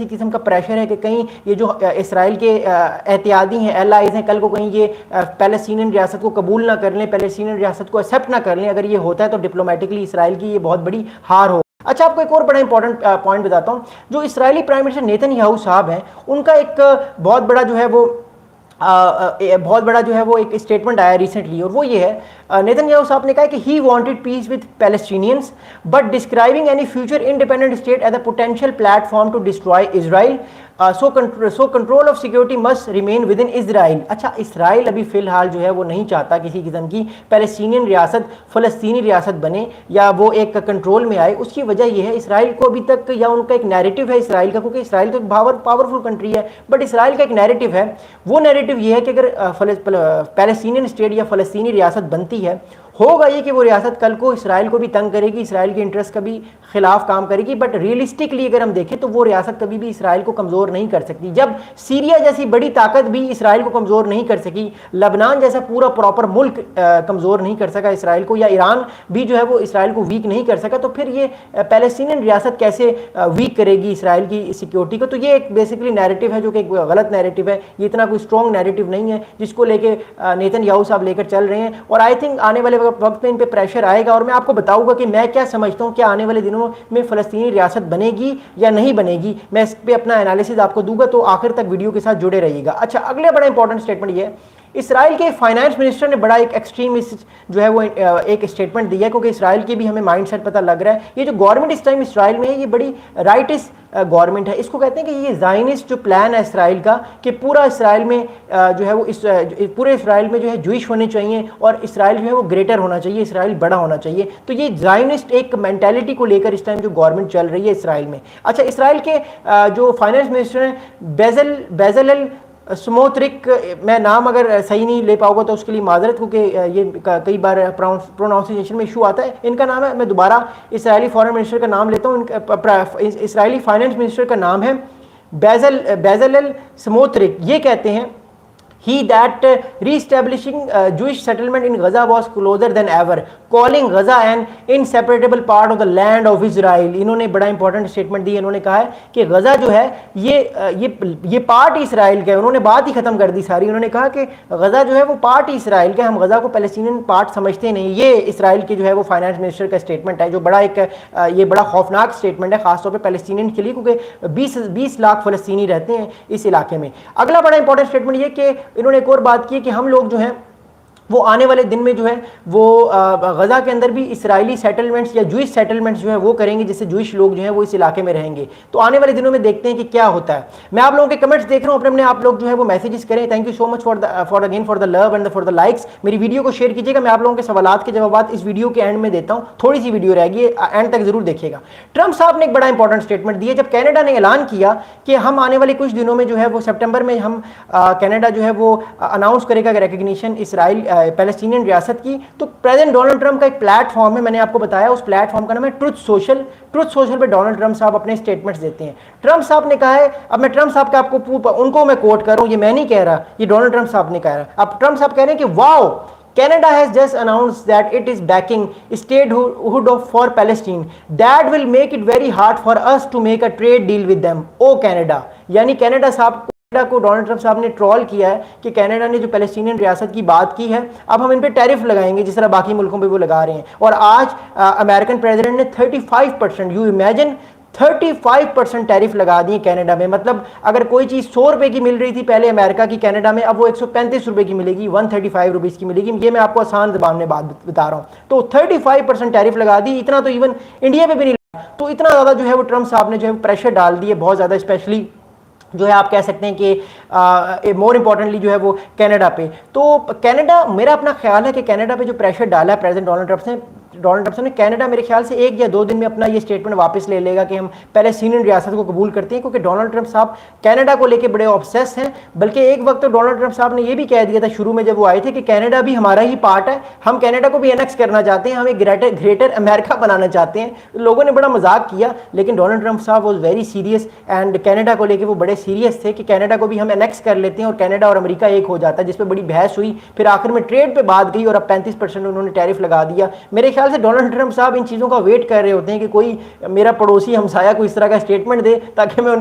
کسی قسم کا پریشر ہے کہ کہیں یہ جو اسرائیل کے احتیاطی ہیں ایلائز ہیں کل کو کہیں یہ پیلسٹینین ریاست کو قبول نہ کر لیں, پیلسٹینین ریاست کو ایکسیپٹ نہ کر لیں. اگر یہ ہوتا ہے تو ڈپلومیٹکلی اسرائیل کی یہ بہت بڑی ہار ہو. اچھا آپ کو ایک اور بڑا امپورٹنٹ پوائنٹ بتاتا ہوں. جو اسرائیلی پرائم منسٹر نیتن یاہو صاحب ہیں ان کا ایک بہت بڑا جو ہے وہ ایک اسٹیٹمنٹ آیا ریسنٹلی, اور وہ یہ ہے نیتن یاہو صاحب نے کہا کہ he wanted peace with Palestinians but describing any future independent state as a potential platform to destroy Israel so control of security must remain with in Israel. اچھا اسرائیل ابھی فی الحال جو ہے وہ نہیں چاہتا کسی قسم کی پیلسٹینین ریاست فلسطینی ریاست بنے یا وہ ایک کنٹرول میں آئے. اس کی وجہ یہ ہے اسرائیل کو ابھی تک یا ان کا ایک نیریٹو ہے اسرائیل کا, کیونکہ اسرائیل تو ایک پاورفل کنٹری ہے, بٹ اسرائیل کا ایک نیریٹو ہے. وہ نیریٹو یہ ہے کہ اگر پیلسٹینین اسٹیٹ یا فلسطینی ریاست بنتی ہے ہوگا یہ کہ وہ ریاست کل کو اسرائیل کو بھی تنگ کرے گی, اسرائیل کے انٹرسٹ کا بھی خلاف کام کرے گی, بٹ ریئلسٹکلی اگر ہم دیکھیں تو وہ ریاست کبھی بھی اسرائیل کو کمزور نہیں کر سکتی. جب سیریا جیسی بڑی طاقت بھی اسرائیل کو کمزور نہیں کر سکی, لبنان جیسا پورا پراپر ملک کمزور نہیں کر سکا اسرائیل کو, یا ایران بھی جو ہے وہ اسرائیل کو ویک نہیں کر سکا, تو پھر یہ پیلسٹینین ریاست کیسے ویک کرے گی اسرائیل کی سیکیورٹی کو. تو یہ ایک بیسکلی نیریٹو ہے جو کہ ایک غلط نیریٹو ہے, یہ اتنا کوئی اسٹرانگ نیریٹو نہیں ہے جس کو لے کے نیتن یاہو صاحب لے کر چل رہے ہیں. اور آئی تھنک آنے والے وقت میں ان پہ پریشر آئے گا, اور میں آپ کو بتاؤں گا کہ میں کیا سمجھتا ہوں کہ آنے والے دنوں میں فلسطینی ریاست بنے گی یا نہیں بنے گی. میں اس پہ اپنا انالیسز آپ کو دوں گا, تو آخر تک ویڈیو کے ساتھ جڑے رہیے گا. اچھا اگلا بڑا انپورٹنٹ اسٹیٹمنٹ یہ ہے, اسرائیل کے فائنانس منسٹر نے بڑا ایک ایکسٹریمسٹ جو ہے وہ ایک اسٹیٹمنٹ دیا ہے, کیونکہ اسرائیل کی بھی ہمیں مائنڈ سیٹ پتہ لگ رہا ہے. یہ جو گورنمنٹ اس ٹائم اسرائیل میں ہے یہ بڑی رائٹسٹ گورنمنٹ ہے. اس کو کہتے ہیں کہ یہ زائنسٹ جو پلان ہے اسرائیل کا کہ پورا اسرائیل میں جو ہے وہ پورے اسرائیل میں جو ہے جوئش ہونے چاہیے, اور اسرائیل جو ہے وہ گریٹر ہونا چاہیے, اسرائیل بڑا ہونا چاہیے. تو یہ زائنسٹ ایک مینٹیلٹی کو لے کر اس ٹائم جو گورنمنٹ چل رہی ہے اسرائیل میں. اچھا اسرائیل کے جو فائنانس منسٹر ہیں بیزلل سموترک, میں نام اگر صحیح نہیں لے پاؤں گا تو اس کے لیے معذرت, کیونکہ یہ کئی بار پروناؤنسیشن میں ایشو آتا ہے. ان کا نام ہے, میں دوبارہ اسرائیلی فارن منسٹر کا نام لیتا ہوں, اسرائیلی فائنانس منسٹر کا نام ہے بیزلل سموترک. یہ کہتے ہیں he that re-establishing Jewish settlement in Gaza was closer than ever, calling Gaza an inseparable part of the land of Israel. انہوں نے بڑا امپورٹنٹ اسٹیٹمنٹ دی. انہوں نے کہا ہے کہ غزہ جو ہے یہ پارٹ اسرائیل کا ہے. انہوں نے بات ہی ختم کر دی ساری. انہوں نے کہا کہ غزہ جو ہے وہ پارٹ اسرائیل کا ہے, ہم غزہ کو پیلسٹینین پارٹ سمجھتے نہیں. یہ اسرائیل کے جو ہے وہ فائنانس منسٹر کا اسٹیٹمنٹ ہے, جو بڑا ایک یہ بڑا خوفناک اسٹیٹمنٹ ہے, خاص طور پہ پیلسٹینین کے لیے, کیونکہ 20 لاکھ فلسطینی رہتے ہیں اس علاقے میں. اگلا بڑا امپورٹنٹ اسٹیٹمنٹ یہ کہ انہوں نے ایک اور بات کی کہ ہم لوگ جو ہیں وہ آنے والے دن میں جو ہے وہ غزہ کے اندر بھی اسرائیلی سیٹلمنٹس یا جوئش سیٹلمنٹس جو ہے وہ کریں گے, جس سے جوئش لوگ جو ہیں وہ اس علاقے میں رہیں گے. تو آنے والے دنوں میں دیکھتے ہیں کہ کیا ہوتا ہے. میں آپ لوگوں کے کمنٹس دیکھ رہا ہوں, اپنے آپ لوگ جو ہے وہ میسیجز کریں. Thank you so much for the love and for the likes. میری ویڈیو کو شیئر کیجیے گا. میں آپ لوگوں کے سوالات کے جوابات اس ویڈیو کے اینڈ میں دیتا ہوں, تھوڑی سی ویڈیو رہ گئی, اینڈ تک ضرور دیکھیے گا. ٹرمپ صاحب نے ایک بڑا انپورٹنٹ اسٹیٹمنٹ دیا جب کینیڈا نے اعلان کیا کہ ہم آنے والے کچھ دنوں میں جو ہے وہ سپٹمبر میں ہم کینیڈا جو ہے وہ اناؤنس کرے گا ریکگنیشن اسرائیل پیلسٹینین ریاست کی. تو پریزیڈنٹ ڈونلڈ ٹرمپ کا ایک پلیٹ فارم ہے, میں نے آپ کو بتایا, اس پلیٹ فارم کا نام ہے ٹروتھ سوشل. ٹروتھ سوشل پہ ڈونلڈ ٹرمپ صاحب اپنے اسٹیٹمنٹس دیتے ہیں. ٹرمپ صاحب نے کہا ہے, اب میں ٹرمپ صاحب کا آپ کو ان کو میں کوٹ کر رہا ہوں, یہ میں نہیں کہہ رہا, یہ ڈونلڈ ٹرمپ صاحب نے کہا ہے. اب ٹرمپ صاحب کہہ رہے ہیں کہ واو, Canada has just announced that it is backing statehood for Palestine. That will make it very hard for us to make a trade deal with them. Oh Canada, یعنی کینیڈا صاحب کو ڈونلڈ ٹرمپ صاحب نے troll کیا ہے کہ Canada نے جو پیلسٹینین ریاست کی بات کی ہے اب ہم ان پہ ٹیرف لگائیں گے جس طرح باقی ملکوں پہ وہ لگا رہے ہیں. اور آج امریکن پریزیڈنٹ نے 35%, یو امیجن 35% ٹیرف لگا دیے کینیڈا میں. مطلب اگر کوئی چیز 100 روپے کی مل رہی تھی پہلے امریکہ کی کینیڈا میں, اب وہ 135 روپے کی ملے گی, 135 روپیز کی ملے گی. یہ میں آپ کو آسان زبان میں بات بتا رہا ہوں. تو 35% ٹیرف لگا دی. اتنا تو ایون انڈیا پہ بھی نہیں لگا. تو اتنا زیادہ جو ہے وہ ٹرمپ صاحب نے جو ہے پریشر ڈال دی ہے بہت زیادہ, اسپیشلی جو ہے آپ کہہ سکتے ہیں کہ مور امپورٹنٹلی جو ہے وہ کینیڈا پہ. تو کینیڈا, میرا اپنا خیال ہے کہ کینیڈا پہ جو پریشر ڈالا ہے پریزیڈنٹ ڈونلڈ ٹرمپ نے کینیڈا میرے خیال سے 1 یا 2 دن میں اپنا یہ اسٹیٹمنٹ واپس لے لے گا کہ ہم پیلسٹینین ریاست کو قبول کرتے ہیں, کیونکہ ڈونلڈ ٹرمپ صاحب کینیڈا کو لے کے بڑے آبسیس ہیں. بلکہ ایک وقت تو ڈونلڈ ٹرمپ صاحب نے یہ بھی کہہ دیا تھا شروع میں جب وہ آئے تھے کہ کینیڈا بھی ہمارا ہی پارٹ ہے, ہم کینیڈا کو بھی انیکس کرنا چاہتے ہیں, ہم ایک گریٹر امریکہ بنانا چاہتے ہیں. لوگوں نے بڑا مذاق کیا, لیکن ڈونلڈ ٹرمپ صاحب was very serious and Canada کو لے کے وہ بڑے سیریس تھے کہ کینیڈا کو بھی ہم انیکس کر لیتے ہیں اور کینیڈا اور امریکہ ایک ہو جاتا ہے, جس پہ بڑی بحث ہوئی. پھر آخر میں ٹریڈ پہ بات گئی اور اب 35% انہوں نے ٹیرف لگا دیا. میرے خیال سے ڈونلڈ ٹرمپ صاحب ان چیزوں کا ویٹ کر رہے ہوتے ہیں کہ کوئی میرا پڑوسی ہمسایہ کو اس طرح کا اسٹیٹمنٹ دے تاکہ میں ان